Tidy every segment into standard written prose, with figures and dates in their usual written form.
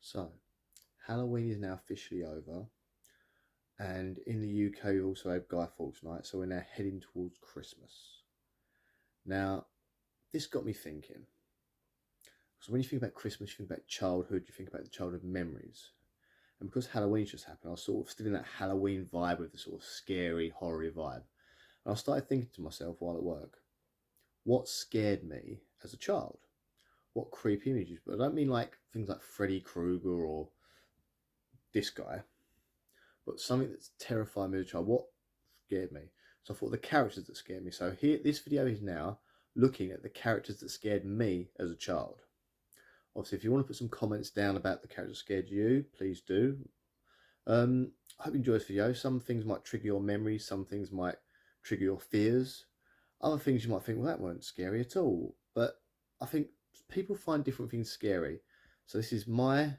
So, Halloween is now officially over, and in the UK we also have Guy Fawkes Night, so we're now heading towards Christmas. Now, this got me thinking. So when you think about Christmas, you think about childhood, you think about the childhood memories. And because Halloween's just happened, I was sort of still in that Halloween vibe with the sort of scary, horror vibe. And I started thinking to myself while at work, what scared me as a child? What creepy images? But I don't mean like things like Freddy Krueger or this guy, but something that's terrified me as a child. What scared me? So I thought the characters that scared me. So here, this video is now looking at the characters that scared me as a child. Obviously, if you want to put some comments down about the characters that scared you, please do. I hope you enjoy this video. Some things might trigger your memories, some things might trigger your fears. Other things you might think, well, that weren't scary at all. But I think people find different things scary. So this is my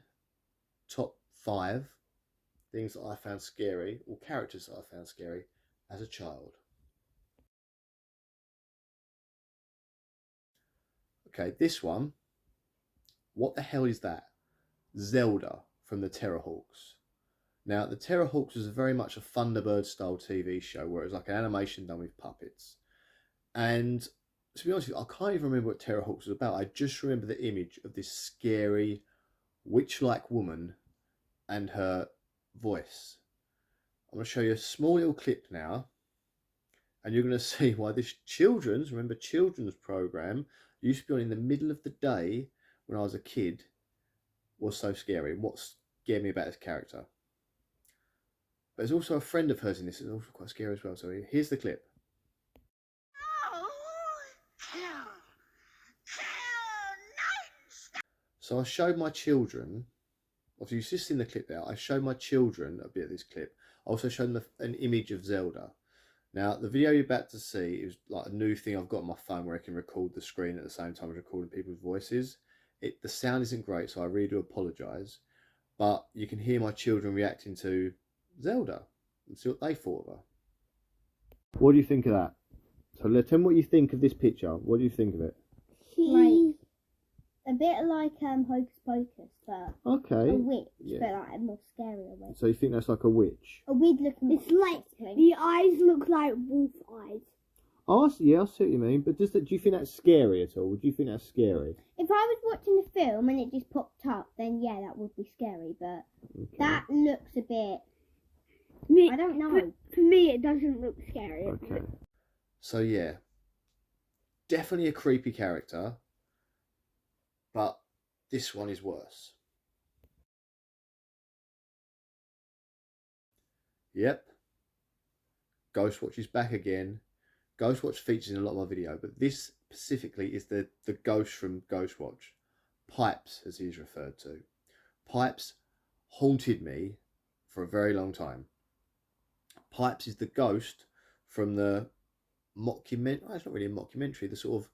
top 5 things that I found scary, or characters that I found scary as a child. Okay, this one. What the hell is that? Zelda from the Terrorhawks. Now, the Terrorhawks was very much a Thunderbird style TV show where it was like an animation done with puppets. And to be honest with you, I can't even remember what Terrorhawks was about. I just remember the image of this scary witch-like woman and her voice. I'm going to show you a small little clip now, and you're going to see why this children's program used to be on in the middle of the day when I was a kid was so scary, and what scared me about this character. But there's also a friend of hers in this that's also quite scary as well. So here's the clip. So I showed my children, obviously you've just seen the clip there, I showed my children a bit of this clip. I also showed them an image of Zelda. Now, the video you're about to see is like a new thing I've got on my phone where I can record the screen at the same time as recording people's voices. The sound isn't great, so I really do apologise. But you can hear my children reacting to Zelda and see what they thought of her. What do you think of that? So tell me what you think of this picture. What do you think of it? Like a bit like Hocus Pocus, but okay, a witch, yeah. but like a more scarier witch. So you think that's like a witch? A weird looking. It's like the eyes look like wolf eyes. Oh, yeah, I see what you mean. But do you think that's scary at all? Would you think that's scary? If I was watching the film and it just popped up, then yeah, that would be scary. But that looks a bit. I don't know. For me, it doesn't look scary. Okay. So yeah, definitely a creepy character, but this one is worse. Yep. Ghostwatch is back again. Ghostwatch features in a lot of my video, but this specifically is the ghost from Ghostwatch. Pipes, as he is referred to. Pipes haunted me for a very long time. Pipes is the ghost from the mockumentary. It's not really a mockumentary. The sort of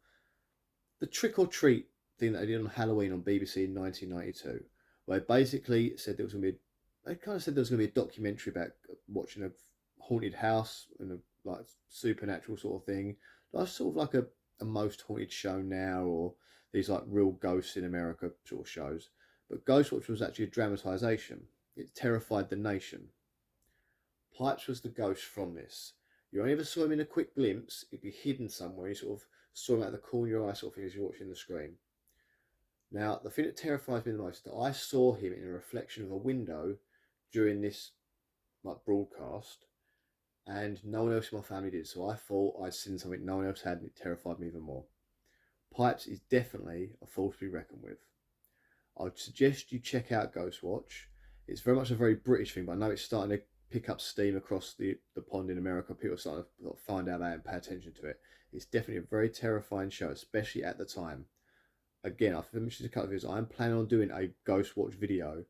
the trick or treat thing that they did on Halloween on BBC in 1992, where they basically said there was going to be. They kind of said there was going to be a documentary about watching a haunted house and a like supernatural sort of thing. That's sort of like a most haunted show now, or these like real ghosts in America sort of shows. But Ghostwatch was actually a dramatisation. It terrified the nation. Pipes was the ghost from this. You only ever saw him in a quick glimpse. He'd be hidden somewhere. You sort of saw him out of the corner of your eye, sort of thing, as you're watching the screen. Now, the thing that terrifies me the most is that I saw him in a reflection of a window during this like broadcast, and no one else in my family did. So I thought I'd seen something no one else had, and it terrified me even more. Pipes is definitely a force to be reckoned with. I would suggest you check out Ghostwatch. It's very much a very British thing, but I know it's starting to pick up steam across the pond in America. People are starting to find out about it and pay attention to it. It's definitely a very terrifying show, especially at the time. Again, I've mentioned a couple of videos. I'm planning on doing a Ghostwatch video,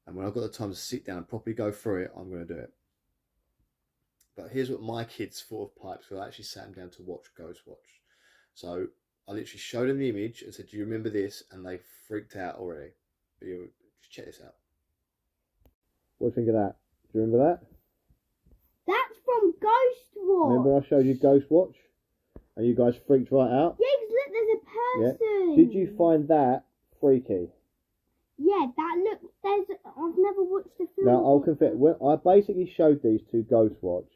and when I've got the time to sit down and properly go through it, I'm going to do it. But here's what my kids thought of Pipes, because I actually sat them down to watch Ghostwatch. So I literally showed them the image and said, do you remember this? And they freaked out already. But you just check this out. What do you think of that? Do you remember that? That's from Ghostwatch. Remember I showed you Ghostwatch? And you guys freaked right out? Yeah, 'cause look, there's a person. Yeah. Did you find that freaky? Yeah, that look. I've never watched the film. Now, I'll confess, I basically showed these to Ghost Watch,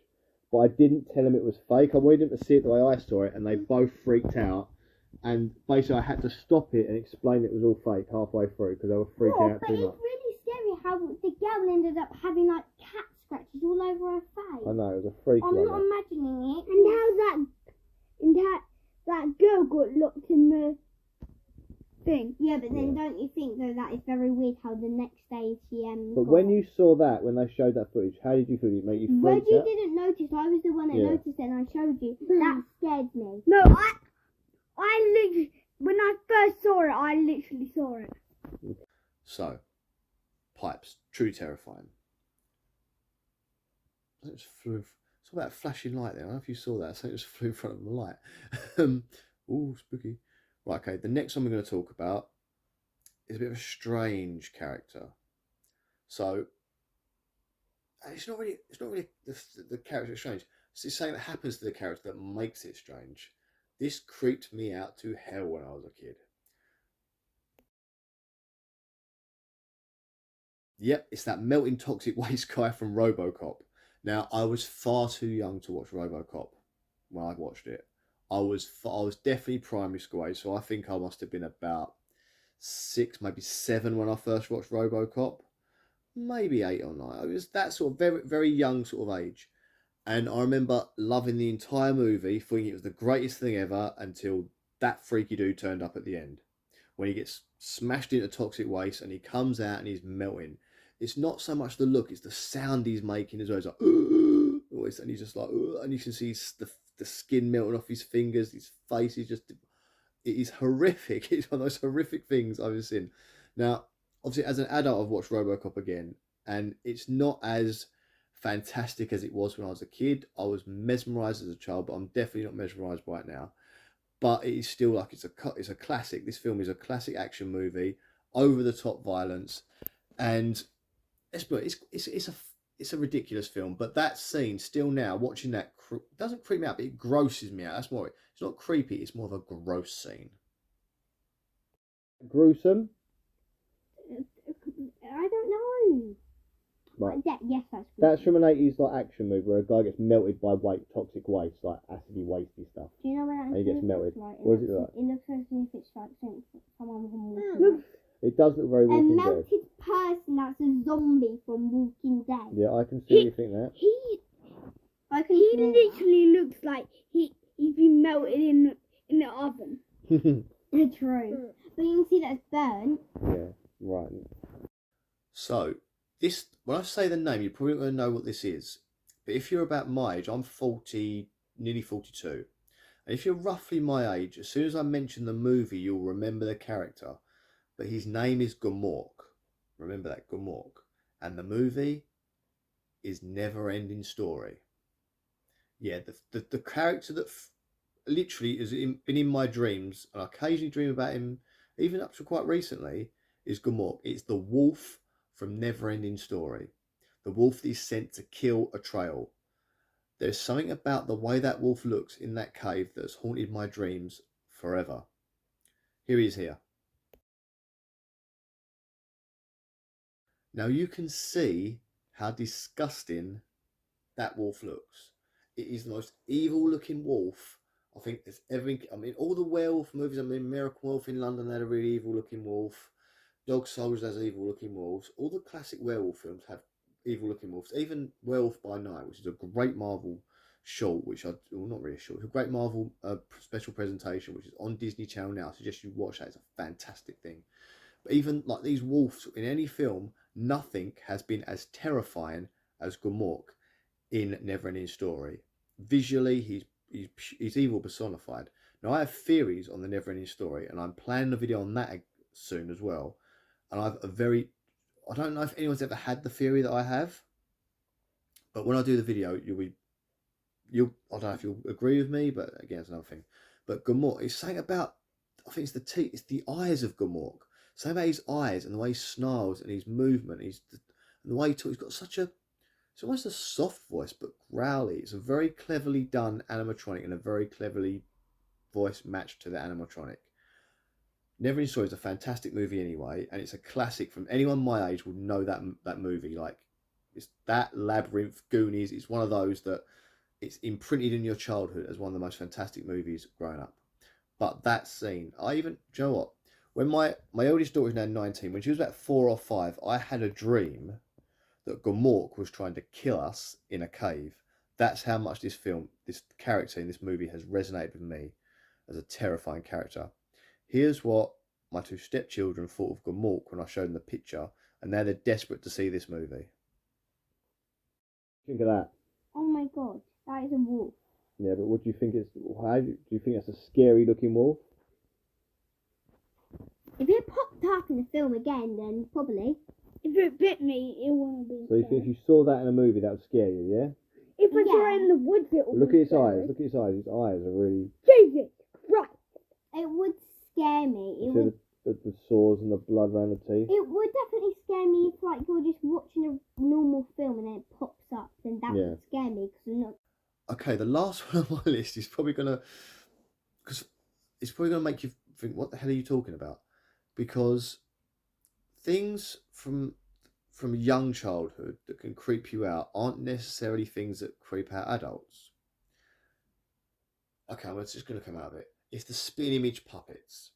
but I didn't tell them it was fake. I wanted them to see it the way I saw it, and they both freaked out. And basically, I had to stop it and explain it was all fake halfway through because they were freaking out but too it's much. really scary how the girl ended up having like cat scratches all over her face. I know, it was a freak. I'm not imagining it. And how that girl got locked in the thing. Yeah, but then don't you think though that is very weird how the next day she But when you saw that, when they showed that footage, how did you feel? Did it make you freaked Reggie out? didn't notice. I was the one that noticed it, and I showed you. That scared me. No, I literally, when I first saw it, I literally saw it. So, pipes, truly terrifying. It just flew. It's all about flashing light there. I don't know if you saw that. So it just flew in front of the light. Ooh, spooky. Right, okay. The next one we're going to talk about is a bit of a strange character. So, it's not really the character is strange. It's something that happens to the character that makes it strange. This creeped me out to hell when I was a kid. Yep, it's that melting toxic waste guy from RoboCop. Now, I was far too young to watch RoboCop when I watched it. I was definitely primary school age, so I think I must have been about 6, maybe 7 when I first watched RoboCop. Maybe 8 or 9. I was that sort of very, very young sort of age. And I remember loving the entire movie, thinking it was the greatest thing ever until that freaky dude turned up at the end. When he gets smashed into toxic waste and he comes out and he's melting. It's not so much the look, it's the sound he's making as well. It's like, and he's just like, and you can see the skin melting off his fingers, his face is just, it is horrific. It's one of those horrific things I've ever seen. Now, obviously, as an adult, I've watched RoboCop again, and it's not as fantastic as it was when I was a kid. I was mesmerised as a child, but I'm definitely not mesmerised by it now. But it is still like it's a classic. This film is a classic action movie, over the top violence, and it's a ridiculous film. But that scene, still now watching that, doesn't creep me out, but it grosses me out. That's more. It's not creepy. It's more of a gross scene. Gruesome. I don't know. Right. Yes, that's good. That's from an 80s like action movie where a guy gets melted by toxic waste, like acidy, wasty stuff. Do you know what that And he gets melted. like? What is it like? It looks as if it's like someone from Walking Dead. It does look very A Walking Dead. melted person that's a zombie from Walking Dead. Yeah, I can see you think that. He literally looks like he's been melted in the oven. True. But you can see that it's burnt. Yeah, right. So, this, when I say the name, you're probably not going to know what this is. But if you're about my age, I'm 40, nearly 42. And if you're roughly my age, as soon as I mention the movie, you'll remember the character. But his name is Gomork. Remember that, Gomork. And the movie is Never Ending Story. Yeah, the character that literally has been in my dreams, and I occasionally dream about him, even up to quite recently, is Gomork. It's the wolf from Never Ending Story. The wolf that is sent to kill a trail. There's something about the way that wolf looks in that cave that's haunted my dreams forever. Here he is here. Now you can see how disgusting that wolf looks. It is the most evil looking wolf I think there's ever been. I mean, all the werewolf movies, I mean, American Wolf in London had a really evil looking wolf. Dog Soldiers has evil looking wolves. All the classic werewolf films have evil looking wolves. Even Werewolf by Night, which is a great Marvel short, not really a short, it's a great Marvel special presentation, which is on Disney Channel now. I suggest you watch that. It's a fantastic thing. But even like these wolves in any film, nothing has been as terrifying as Gomork in Neverending Story. Visually, he's evil personified. Now, I have theories on the Neverending Story, and I'm planning a video on that soon as well. And I don't know if anyone's ever had the theory that I have, but when I do the video, I don't know if you'll agree with me, but again, it's another thing. But Gomork, it's saying about, I think it's the eyes of Gomork. Something about his eyes and the way he snarls and his movement, and the way he talks. He's got it's almost a soft voice, but growly. It's a very cleverly done animatronic and a very cleverly voice matched to the animatronic. Never Ending Story is a fantastic movie anyway, and it's a classic. From anyone my age will know that movie. Like, it's that Labyrinth, Goonies. It's one of those that it's imprinted in your childhood as one of the most fantastic movies growing up. But that scene, do you know what? When my eldest daughter is now 19, when she was about 4 or 5, I had a dream that Gomork was trying to kill us in a cave. That's how much this character in this movie has resonated with me as a terrifying character. Here's what my 2 stepchildren thought of Gomork when I showed them the picture, and now they're desperate to see this movie. Think of that. Oh my god, that is a wolf. Yeah, but what do you think do you think that's a scary looking wolf? If it popped up in the film again, then probably. If it bit me, it wouldn't be. So if you saw that in a movie, that would scare you, yeah? If I saw it in the woods, it would. Look at his eyes. Look at his eyes. His eyes are really. Jesus Christ! It would scare me. You see the sores and the blood around the teeth. It would definitely scare me if, like, you're just watching a normal film and then it pops up. Then that would scare me because I'm not. Okay, the last one on my list is probably gonna make you think, what the hell are you talking about? Because things from young childhood that can creep you out aren't necessarily things that creep out adults. Okay, well, it's just going to come out of it. It's the Spin Image puppets.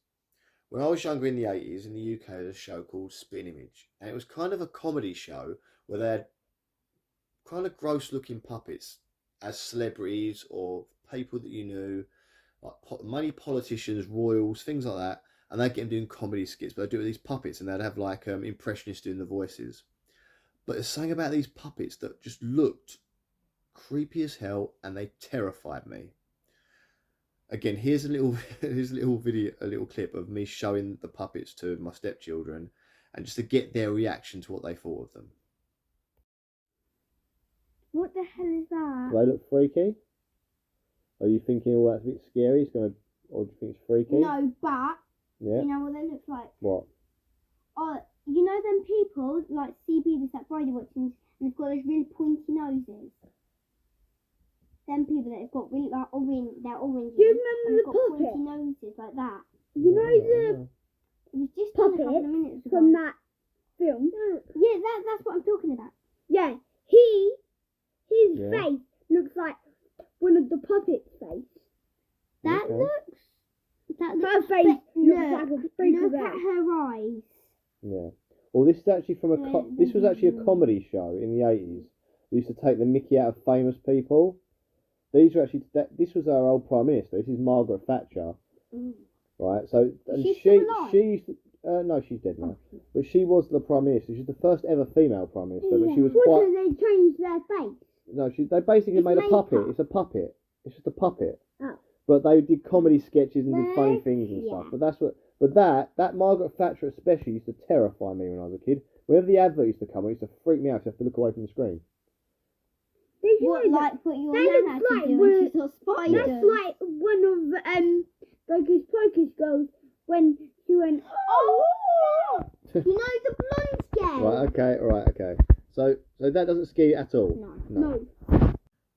When I was younger in the 80s, in the UK, there was a show called Spin Image. And it was kind of a comedy show where they had kind of gross-looking puppets as celebrities or people that you knew, like money politicians, royals, things like that. And they'd get them doing comedy skits, but they'd do it with these puppets, and they'd have like impressionists doing the voices. But there's something about these puppets that just looked creepy as hell, and they terrified me. Again, here's a little video, a little clip of me showing the puppets to my stepchildren, and just to get their reaction to what they thought of them. What the hell is that? Do they look freaky? Are you thinking, oh, that's a bit scary? Or do you think it's freaky? No, but yeah. You know what they look like? What? Oh, you know them people like CB that Friday watching, and they've got those really pointy noses. Them people that have got really like orange, they're orange. Do you remember the puppet? Pointy noses like that. You know the It was just on a couple of puppet minutes ago. from that film. Yeah, that's what I'm talking about. Yeah, his face looks like one of the puppets' face. That Okay. looks. Her face looks like a freak Look of at her eyes. Yeah. Well, this is actually from this was actually a comedy show in the 80s. They used to take the mickey out of famous people. These were actually this was our old Prime Minister. This is Margaret Thatcher, right? So and She's still alive? she used to, no, she's dead now. But she was the Prime Minister. She's the first ever female Prime Minister. But she was What quite. do they change their face? No, they basically made a makeup. puppet. It's a puppet. It's just a puppet. Oh. But they did comedy sketches and did funny things and stuff. But that Margaret Thatcher especially used to terrify me when I was a kid. Whenever the advert used to come, it used to freak me out. So I have to look away from the screen. What, like what your That nan looks had to like do when she saw spiders? That's like one of Focus Pocus girls when she went. Oh! You know the blonde scare? Right, okay. So that doesn't scare you at all? No.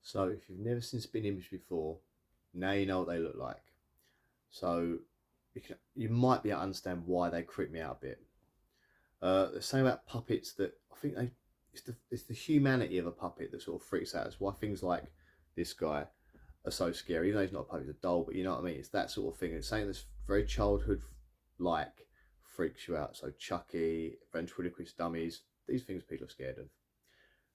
So if you've never seen Spin Image before, now you know what they look like. So you might be able to understand why they creep me out a bit. There's something about puppets that I think it's the humanity of a puppet that sort of freaks out. That's why things like this guy are so scary. Even though he's not a puppet, he's a doll, but you know what I mean? It's that sort of thing. It's something that's very childhood-like, freaks you out. So Chucky, ventriloquist dummies, these things people are scared of.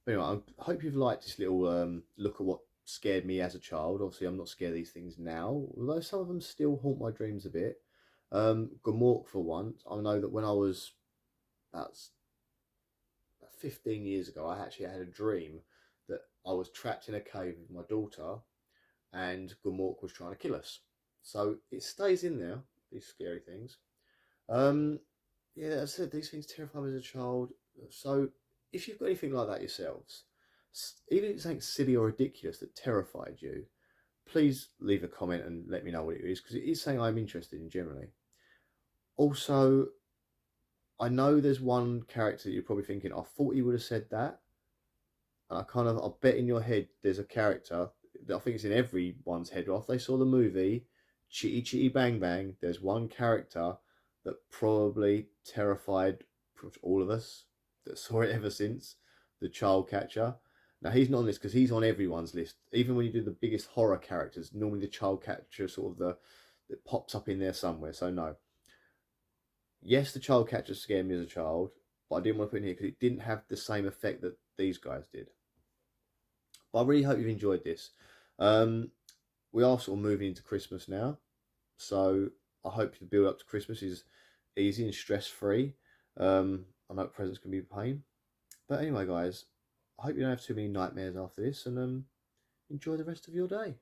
But anyway, I hope you've liked this little look at what scared me as a child. Obviously, I'm not scared of these things now, although some of them still haunt my dreams a bit. Gomork, for one, I know that when I was about 15 years ago, I actually had a dream that I was trapped in a cave with my daughter and Gomork was trying to kill us. So it stays in there, these scary things. Yeah, as I said, these things terrify me as a child. So if you've got anything like that yourselves, even if it's something silly or ridiculous that terrified you, please leave a comment and let me know what it is, because it is something I'm interested in generally. Also, I know there's one character that you're probably thinking, I thought he would have said that. And I bet in your head there's a character that I think it's in everyone's head. If they saw the movie Chitty Chitty Bang Bang, there's one character that probably terrified pretty much all of us that saw it ever since, the child catcher. Now, he's not on this because he's on everyone's list. Even when you do the biggest horror characters, normally the child catcher sort of that pops up in there somewhere. So no. Yes, the child catcher scared me as a child, but I didn't want to put it in here because it didn't have the same effect that these guys did. But I really hope you've enjoyed this. We are sort of moving into Christmas now, so I hope the build up to Christmas is easy and stress free. I know presents can be a pain, but anyway, guys, I hope you don't have too many nightmares after this, and enjoy the rest of your day.